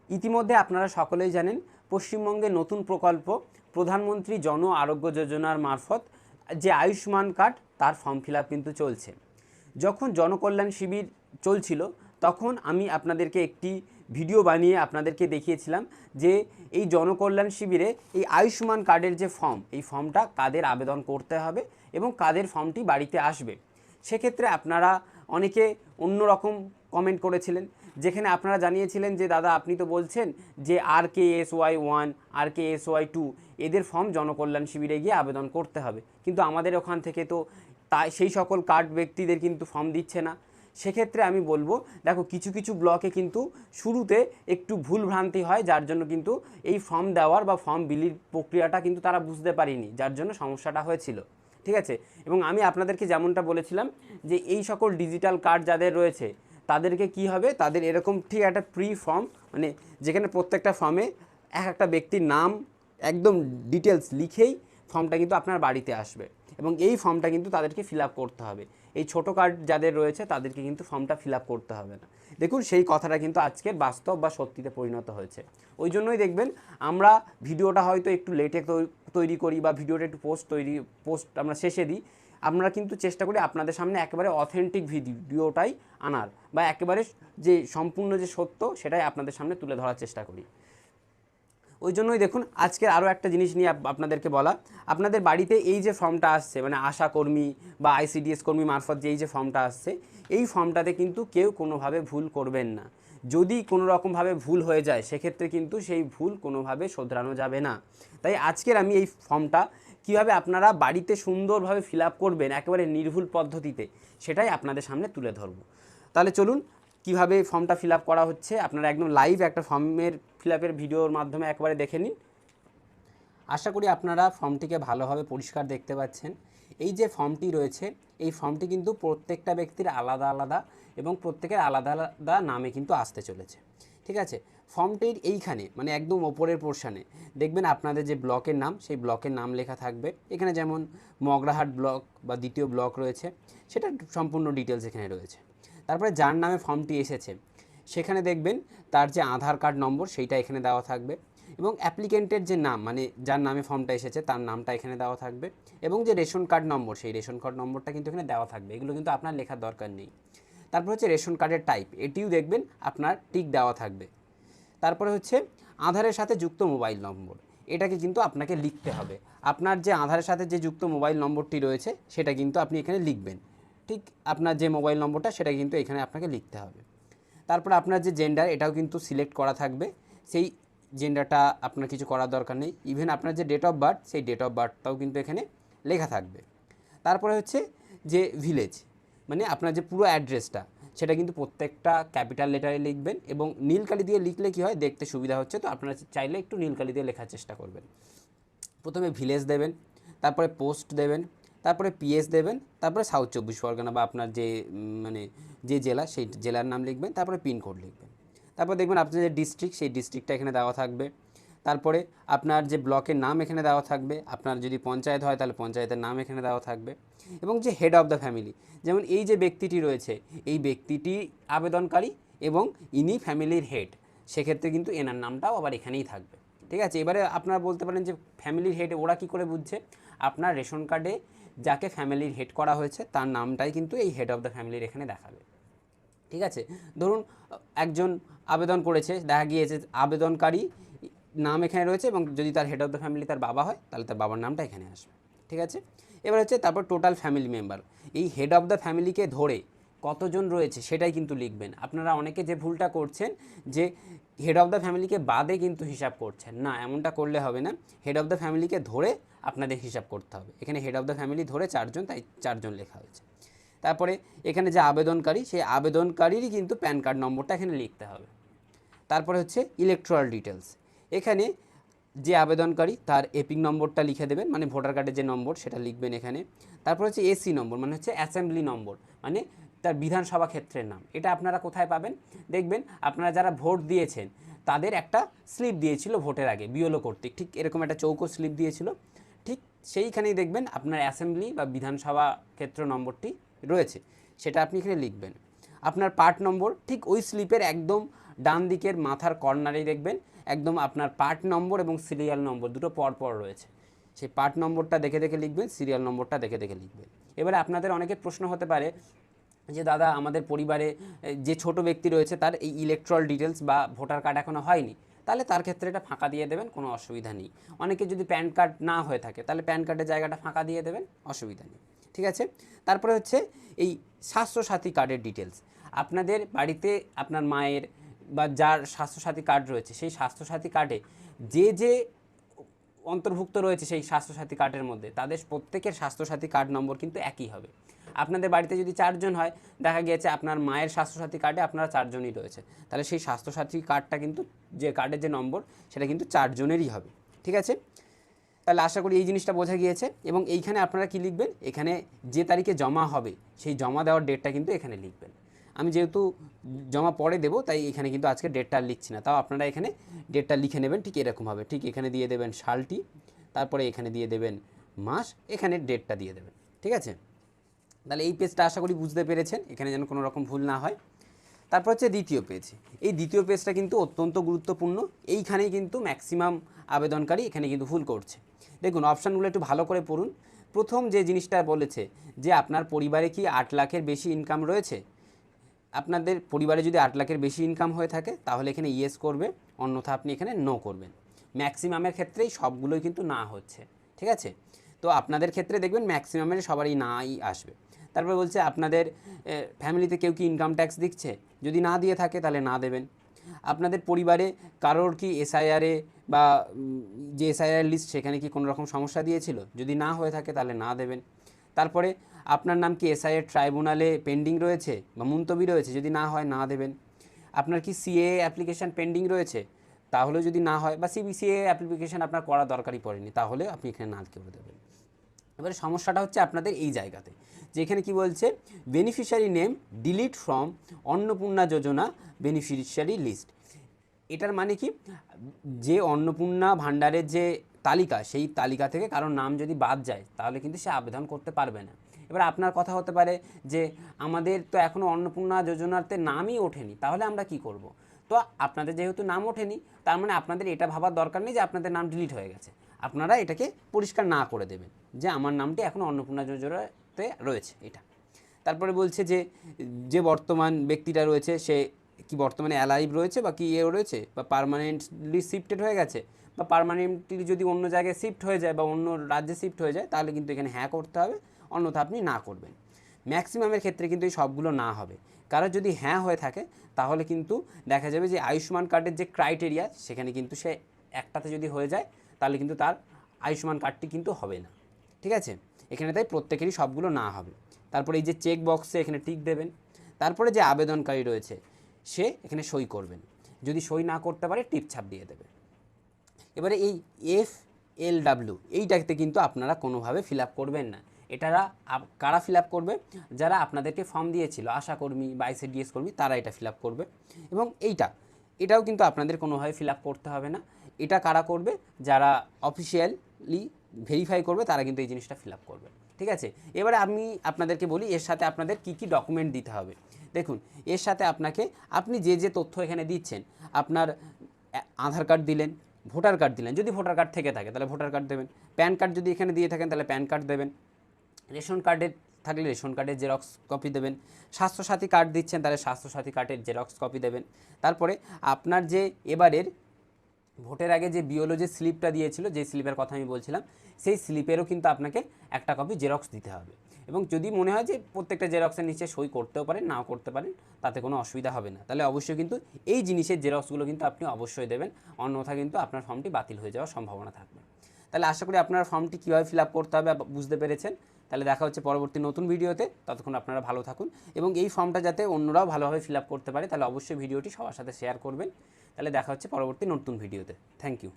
ইতিমধ্যে আপনারা সকলেই জানেন পশ্চিমবঙ্গে নতুন প্রকল্প প্রধানমন্ত্রী জন আরোগ্য যোজনার মারফত যে আয়ুষ্মান কার্ড তার ফর্ম ফিল আপ কিন্তু চলছে। যখন জনকল্যাণ শিবির চলছিল তখন আমি আপনাদেরকে একটি ভিডিও বানিয়ে আপনাদেরকে দেখিয়েছিলাম যে এই জনকল্যাণ শিবিরে এই আয়ুষ্মান কার্ডের যে ফর্ম, এই ফর্মটা কাদের আবেদন করতে হবে এবং কাদের ফর্মটি বাড়িতে আসবে। সেক্ষেত্রে আপনারা অনেকে অন্যরকম কমেন্ট করেছিলেন, যেখানে আপনারা জানিয়েছিলেন যে দাদা আপনি তো বলছেন যে RKSY1 RKSY2 এদের ফর্ম জনকল্যাণ শিবিরে গিয়ে আবেদন করতে হবে, কিন্তু আমাদের ওখান থেকে তো তাই সেই সকল কার্ড ব্যক্তিদের কিন্তু ফর্ম দিচ্ছে না। সেক্ষেত্রে আমি বলবো, দেখো কিছু কিছু ব্লকে কিন্তু শুরুতে একটু ভুল ভ্রান্তি হয়, যার জন্য কিন্তু এই ফর্ম দেওয়ার বা ফর্ম বিলির প্রক্রিয়াটা কিন্তু তারা বুঝতে পারেনি, যার জন্য সমস্যাটা হয়েছিল। ঠিক আছে, এবং আমি আপনাদেরকে যেমনটা বলেছিলাম যে এই সকল ডিজিটাল কার্ড যাদের রয়েছে তাদেরকে কি হবে, তাদের এরকম ঠিক একটা প্রি ফর্ম, মানে যেখানে প্রত্যেকটা ফর্মে একটা ব্যক্তির নাম একদম ডিটেলস লিখেই ফর্মটা কিন্তু আপনার বাড়িতে আসবে এবং এই ফর্মটা কিন্তু তাদেরকে ফিল আপ করতে হবে। এই ছোটো কার্ড যাদের রয়েছে তাদেরকে কিন্তু ফর্মটা ফিল আপ করতে হবে না। দেখুন সেই কথাটা কিন্তু আজকের বাস্তব বা সত্যিতে পরিণত হয়েছে। ওই জন্যই দেখবেন আমরা ভিডিওটা হয়তো একটু লেটে তৈরি করি বা ভিডিওটা একটু পোস্ট আমরা শেষে দিই। আমরা কিন্তু চেষ্টা করি আপনাদের সামনে একেবারে অথেন্টিক ভিডিওটাই আনার, বা একেবারে যে সম্পূর্ণ যে সত্য সেটাই আপনাদের সামনে তুলে ধরার চেষ্টা করি। ওই জন্যই দেখুন আজকের আরও একটা জিনিস নিয়ে আপনাদেরকে বলা, আপনাদের বাড়িতে এই যে ফর্মটা আসছে, মানে আশাকর্মী বা ICDS কর্মী মারফত যে এই যে ফর্মটা আসছে, এই ফর্মটাতে কিন্তু কেউ কোনোভাবে ভুল করবেন না। যদি কোনো রকমভাবে ভুল হয়ে যায় সেক্ষেত্রে কিন্তু সেই ভুল কোনোভাবে শোধরানো যাবে না। তাই আজকের আমি এই ফর্মটা কীভাবে আপনারা বাড়িতে সুন্দরভাবে ফিল আপ করবেন একেবারে নির্ভুল পদ্ধতিতে, সেটাই আপনাদের সামনে তুলে ধরব। তাহলে চলুন কীভাবে ফর্মটা ফিল আপ করা হচ্ছে আপনারা একদম লাইভ একটা ফর্মের ফিল আপের ভিডিওর মাধ্যমে একবারে দেখে নিন। আশা করি আপনারা ফর্মটিকে ভালোভাবে পরিষ্কার দেখতে পাচ্ছেন। এই যে ফর্মটি রয়েছে এই ফর্মটি কিন্তু প্রত্যেকটা ব্যক্তির আলাদা আলাদা এবং প্রত্যেকের আলাদা আলাদা নামে কিন্তু আসতে চলেছে। ঠিক আছে, ফর্মটির এইখানে মানে একদম ওপরের পোর্শনে দেখবেন আপনাদের যে ব্লকের নাম সেই ব্লকের নাম লেখা থাকবে। এখানে যেমন মগরাহাট ব্লক বা দ্বিতীয় ব্লক রয়েছে সেটা সম্পূর্ণ ডিটেলস এখানে রয়েছে। তারপরে যার নামে ফর্মটি এসেছে সেখানে দেখবেন তার যে আধার কার্ড নম্বর সেইটা এখানে দেওয়া থাকবে এবং অ্যাপ্লিকেন্টের যে নাম মানে যার নামে ফর্মটা এসেছে তার নামটা এখানে দেওয়া থাকবে এবং যে রেশন কার্ড নম্বর সেই রেশন কার্ড নম্বরটা কিন্তু এখানে দেওয়া থাকবে। এগুলো কিন্তু আপনার লেখার দরকার নেই। তারপর হচ্ছে রেশন কার্ডের টাইপ, এটিও দেখবেন আপনার টিক দেওয়া থাকবে। তারপরে হচ্ছে আধারের সাথে যুক্ত মোবাইল নম্বর, এটাকে কিন্তু আপনাকে লিখতে হবে। আপনার যে আধারের সাথে যে যুক্ত মোবাইল নম্বরটি রয়েছে সেটা কিন্তু আপনি এখানে লিখবেন। ঠিক আপনার যে মোবাইল নম্বরটা সেটা কিন্তু এখানে আপনাকে লিখতে হবে। তারপর আপনার যে জেন্ডার এটাও কিন্তু সিলেক্ট করা থাকবে, সেই জেন্ডারটা আপনার কিছু করার দরকার নেই। ইভেন আপনার যে ডেট অফ বার্থ সেই ডেট অফ বার্থটাও কিন্তু এখানে লেখা থাকবে। তারপরে হচ্ছে যে ভিলেজ মানে আপনার যে পুরো অ্যাড্রেসটা সেটা কিন্তু প্রত্যেকটা ক্যাপিটাল লেটারে লিখবেন এবং নীল কালি দিয়ে লিখলে কি হয় দেখতে সুবিধা হচ্ছে, তো আপনারা চাইলে একটু নীল কালি দিয়ে লেখার চেষ্টা করবেন। প্রথমে ভিলেজ দেবেন, তারপরে পোস্ট দেবেন, তারপরে PS দেবেন, তারপরে সাউথ 24 পরগনা বা আপনার যে মানে যে জেলা সেই জেলার নাম লিখবেন, তারপরে পিনকোড লিখবেন। তারপর দেখবেন আপনার যে ডিস্ট্রিক্ট সেই ডিস্ট্রিক্টটা এখানে দেওয়া থাকবে। তারপরে আপনার যে ব্লকের নাম এখানে দেওয়া থাকবে, আপনার যদি পঞ্চায়েত হয় তাহলে পঞ্চায়েতের নাম এখানে দেওয়া থাকবে এবং যে হেড অফ দ্য ফ্যামিলি, যেমন এই যে ব্যক্তিটি রয়েছে এই ব্যক্তিটি আবেদনকারী এবং ইনি ফ্যামিলির হেড, সেক্ষেত্রে কিন্তু এনার নামটাও আবার এখানেই থাকবে। ঠিক আছে, এবারে আপনারা বলতে পারেন যে ফ্যামিলির হেড ওরা কী করে বুঝছে, আপনার রেশন কার্ডে যাকে ফ্যামিলির হেড করা হয়েছে তার নামটাই কিন্তু এই হেড অফ দ্য ফ্যামিলির এখানে দেখাবে। ঠিক আছে, ধরুন একজন আবেদন করেছে, দেখা গিয়েছে আবেদনকারী নাম এখানে রয়েছে এবং যদি তার হেড অফ দ্য ফ্যামিলি তার বাবা হয় তাহলে তার বাবার নামটা এখানে আসবে। ঠিক আছে, এবার হচ্ছে তারপর টোটাল ফ্যামিলি মেম্বার, এই হেড অফ দ্য ফ্যামিলিকে ধরে কতজন রয়েছে সেটাই কিন্তু লিখবেন। আপনারা অনেকে যে ভুলটা করছেন যে হেড অফ দ্য ফ্যামিলিকে বাদে কিন্তু হিসাব করছেন না, এমনটা করলে হবে না। হেড অফ দ্য ফ্যামিলিকে ধরে আপনাদের হিসাব করতে হবে। এখানে হেড অফ দ্য ফ্যামিলি ধরে 4 জন, তাই 4 জন লেখা হয়েছে। তারপরে এখানে যে আবেদনকারী সেই আবেদনকারীরই কিন্তু প্যান কার্ড নম্বরটা এখানে লিখতে হবে। তারপরে হচ্ছে ইলেকট্রাল ডিটেলস, এখানে যে আবেদনকারী তার এপিক নম্বরটা লিখে দেবেন, মানে ভোটার কার্ডের যে নম্বর সেটা লিখবেন এখানে। তারপর হচ্ছে AC নম্বর মানে হচ্ছে অ্যাসেম্বলি নম্বর, মানে তার বিধানসভা ক্ষেত্রের নাম। এটা আপনারা কোথায় পাবেন, দেখবেন আপনারা যারা ভোট দিয়েছেন তাদের একটা স্লিপ দিয়েছিল ভোটের আগে বিওলো কর্তৃক, ঠিক এরকম একটা চৌকো স্লিপ দিয়েছিল, ঠিক সেইখানেই দেখবেন আপনার অ্যাসেম্বলি বা বিধানসভা ক্ষেত্র নম্বরটি রয়েছে, সেটা আপনি এখানে লিখবেন। আপনার পার্ট নম্বর ঠিক ওই স্লিপের একদম ডান দিকের মাথার কর্নারেই দেখবেন একদম আপনার পার্ট নম্বর এবং সিরিয়াল নম্বর দুটো পরপর রয়েছে। সেই পার্ট নম্বরটা দেখে দেখে লিখবেন, সিরিয়াল নম্বরটা দেখে দেখে লিখবেন। এবারে আপনাদের অনেকের প্রশ্ন হতে পারে যে দাদা আমাদের পরিবারে যে ছোট ব্যক্তি রয়েছে তার এই ইলেকট্রাল ডিটেলস বা ভোটার কার্ড এখনও হয়নি, তাহলে তার ক্ষেত্রে এটা ফাঁকা দিয়ে দেবেন, কোনো অসুবিধা নেই। অনেকে যদি প্যান কার্ড না হয়ে থাকে তাহলে প্যান কার্ডের জায়গাটা ফাঁকা দিয়ে দেবেন, অসুবিধা নেই। ঠিক আছে, তারপরে হচ্ছে এই স্বাস্থ্যসাথী কার্ডের ডিটেলস। আপনাদের বাড়িতে আপনার মায়ের বা যার স্বাস্থ্যসাথী কার্ড রয়েছে সেই স্বাস্থ্যসাথী কার্ডে যে যে অন্তর্ভুক্ত রয়েছে সেই স্বাস্থ্যসাথী কার্ডের মধ্যে তাদের প্রত্যেকের স্বাস্থ্যসাথী কার্ড নম্বর কিন্তু একই হবে। আপনাদের বাড়িতে যদি 4 জন হয়, দেখা গিয়েছে আপনার মায়ের স্বাস্থ্যসাথী কার্ডে আপনারা 4 জনই রয়েছে, তাহলে সেই স্বাস্থ্যসাথী কার্ডটা কিন্তু যে কার্ডের যে নম্বর সেটা কিন্তু 4 জনেরই হবে। ঠিক আছে, তাহলে আশা করি এই জিনিসটা বোঝা গিয়েছে। এবং এইখানে আপনারা কি লিখবেন, এখানে যে তারিখে জমা হবে সেই জমা দেওয়ার ডেটটা কিন্তু এখানে লিখবেন। আমি যেহেতু জমা পরে দেবো তাই এখানে কিন্তু আজকে ডেটটা লিখছি না, তাও আপনারা এখানে ডেটটা লিখে নেবেন ঠিক এরকম হবে। ঠিক এখানে দিয়ে দেবেন সালটি, তারপরে এখানে দিয়ে দেবেন মাস, এখানে ডেটটা দিয়ে দেবেন। ঠিক আছে, তাহলে এই পেজটা আশা করি বুঝতে পেরেছেন, এখানে যেন কোনো রকম ভুল না হয়। তারপর হচ্ছে দ্বিতীয় পেজ। এই দ্বিতীয় পেজটা কিন্তু অত্যন্ত গুরুত্বপূর্ণ, এইখানেই কিন্তু ম্যাক্সিমাম আবেদনকারী এখানে কিন্তু ভুল করছে। দেখুন অপশানগুলো একটু ভালো করে পড়ুন। প্রথম যে জিনিসটা বলেছে যে আপনার পরিবারে কি 8 লাখের বেশি ইনকাম রয়েছে, আপনাদের পরিবারে যদি 8 লাখের বেশি ইনকাম হয়ে থাকে তাহলে এখানে ইয়েস করবে, অন্যথা আপনি এখানে নো করবেন। ম্যাক্সিমামের ক্ষেত্রেই সবগুলোই কিন্তু না হচ্ছে। ঠিক আছে, তো আপনাদের ক্ষেত্রে দেখবেন ম্যাক্সিমামের সবারই নাই আসবে। তারপরে বলছে আপনাদের ফ্যামিলিতে কেউ কি ইনকাম ট্যাক্স দিচ্ছে, যদি না দিয়ে থাকে তাহলে না দেবেন। আপনাদের পরিবারে কারোর কি এসআইআরে বা যে এসআইআর লিস্ট সেখানে কি কোনো রকম সমস্যা দিয়েছিল, যদি না হয়ে থাকে তাহলে না দেবেন। তারপরে আপনার নাম কি এসআইআর ট্রাইব্যুনালে পেন্ডিং রয়েছে বা মুলতবি রয়েছে, যদি না হয় না দেবেন। আপনার কি সিএএ অ্যাপ্লিকেশান পেন্ডিং রয়েছে, তাহলে যদি না হয়, বা সিবিসিএ অ্যাপ্লিকেশান আপনার করা দরকারই পড়েনি, তাহলে আপনি এখানে না করে দেবেন। এবারে সমস্যাটা হচ্ছে আপনাদের এই জায়গাতে, যেখানে কি বলছে beneficiary name delete from Annapurna Yojana beneficiary list. এটার মানে কি, যে অন্নপূর্ণা ভাণ্ডারের যে তালিকা সেই তালিকা থেকে কারোর নাম যদি বাদ যায় তাহলে কিন্তু সে আবেদন করতে পারবে না। এবার আপনার কথা হতে পারে যে আমাদের তো এখনও অন্নপূর্ণা যোজনাতে নামই ওঠেনি, তাহলে আমরা কি করব। তো আপনাদের যেহেতু নাম ওঠেনি তার মানে আপনাদের এটা ভাবার দরকার নেই যে আপনাদের নাম ডিলিট হয়ে গেছে, আপনারা এটাকে পরিষ্কার না করে দেবেন যে আমার নামটি এখনও অন্নপূর্ণা যোজনাতে রয়েছে এটা। তারপরে বলছে যে যে বর্তমান ব্যক্তিটা রয়েছে সে কি বর্তমানে অ্যালাইভ রয়েছে বা কি রয়েছে বা পার্মানেন্টলি শিফটেড হয়ে গেছে, বা পার্মানেন্টলি যদি অন্য জায়গায় শিফট হয়ে যায় বা অন্য রাজ্যে শিফট হয়ে যায় তাহলে কিন্তু এখানে হ্যাঁ করতে হবে, অন্যথা আপনি না করবেন। ম্যাক্সিমামের ক্ষেত্রে কিন্তু এই সবগুলো না হবে, কারণ যদি হ্যাঁ হয়ে থাকে তাহলে কিন্তু দেখা যাবে যে আয়ুষ্মান কার্ডের যে ক্রাইটেরিয়া সেখানে কিন্তু সে একটাতে যদি হয়ে যায় তাহলে কিন্তু তার আয়ুষ্মান কার্ডটি কিন্তু হবে না। ঠিক আছে, এখানে তাই প্রত্যেকেরই সবগুলো না হবে। তারপরে এই যে চেক বক্সে এখানে টিক দেবেন, তারপরে যে আবেদনকারী রয়েছে সে এখানে সই করবেন, যদি সই না করতে পারে টিপছাপ দিয়ে দেবে। এবারে এই FLW এইটাতে কিন্তু আপনারা কোনোভাবে ফিল আপ করবেন না। এটারা কারা ফিল আপ করবে, যারা আপনাদেরকে ফর্ম দিয়েছিল আশাকর্মী বা ICDS কর্মী, তারা এটা ফিল আপ করবে। এবং এটাও কিন্তু আপনাদের কোনোভাবে ফিল আপ করতে হবে না। এটা কারা করবে, যারা অফিসিয়ালি ভেরিফাই করবে তারা কিন্তু এই জিনিসটা ফিল আপ করবে। ঠিক আছে, এবারে আমি আপনাদেরকে বলি এর সাথে আপনাদের কি কি ডকুমেন্ট দিতে হবে। দেখুন এর সাথে আপনি যে যে তথ্য এখানে দিচ্ছেন, আপনার আধার কার্ড দিলেন, ভোটার কার্ড দিলেন, যদি ভোটার কার্ড থেকে থাকে তাহলে ভোটার কার্ড দেবেন, প্যান কার্ড যদি এখানে দিয়ে থাকেন তাহলে প্যান কার্ড দেবেন, রেশন কার্ডের থাকলে রেশন কার্ডের জেরক্স কপি দেবেন, স্বাস্থ্যসাথী কার্ড দিচ্ছেন তাহলে স্বাস্থ্যসাথী কার্ডের জেরক্স কপি দেবেন। তারপরে আপনার যে এবারের ভোটের আগে যে বিওলো যে স্লিপটা দিয়েছিল, যে স্লিপের কথা আমি বলছিলাম, সেই স্লিপেরও কিন্তু আপনাকে একটা কপি জেরক্স দিতে হবে। এবং যদি মনে হয় যে প্রত্যেকটা জেরক্সের নিচে সই করতেও পারেন নাও করতে পারেন, তাতে কোনো অসুবিধা হবে না, তাহলে অবশ্যই কিন্তু এই জিনিসের জেরক্সগুলো কিন্তু আপনি অবশ্যই দেবেন, অন্যথা কিন্তু আপনার ফর্মটি বাতিল হয়ে যাওয়ার সম্ভাবনা থাকবে। তাহলে আশা করি আপনার ফর্মটি কীভাবে ফিল আপ করতে হবে বুঝতে পেরেছেন। তাহলে দেখা হচ্ছে পরবর্তী নতুন ভিডিওতে, ততক্ষণ আপনারা ভালো থাকুন। এবং এই ফর্মটা যাতে অন্যরাও ভালোভাবে ফিল আপ করতে পারে তাহলে অবশ্যই ভিডিওটি সবার সাথে শেয়ার করবেন। তাহলে দেখা হচ্ছে পরবর্তী নতুন ভিডিওতে। Thank you.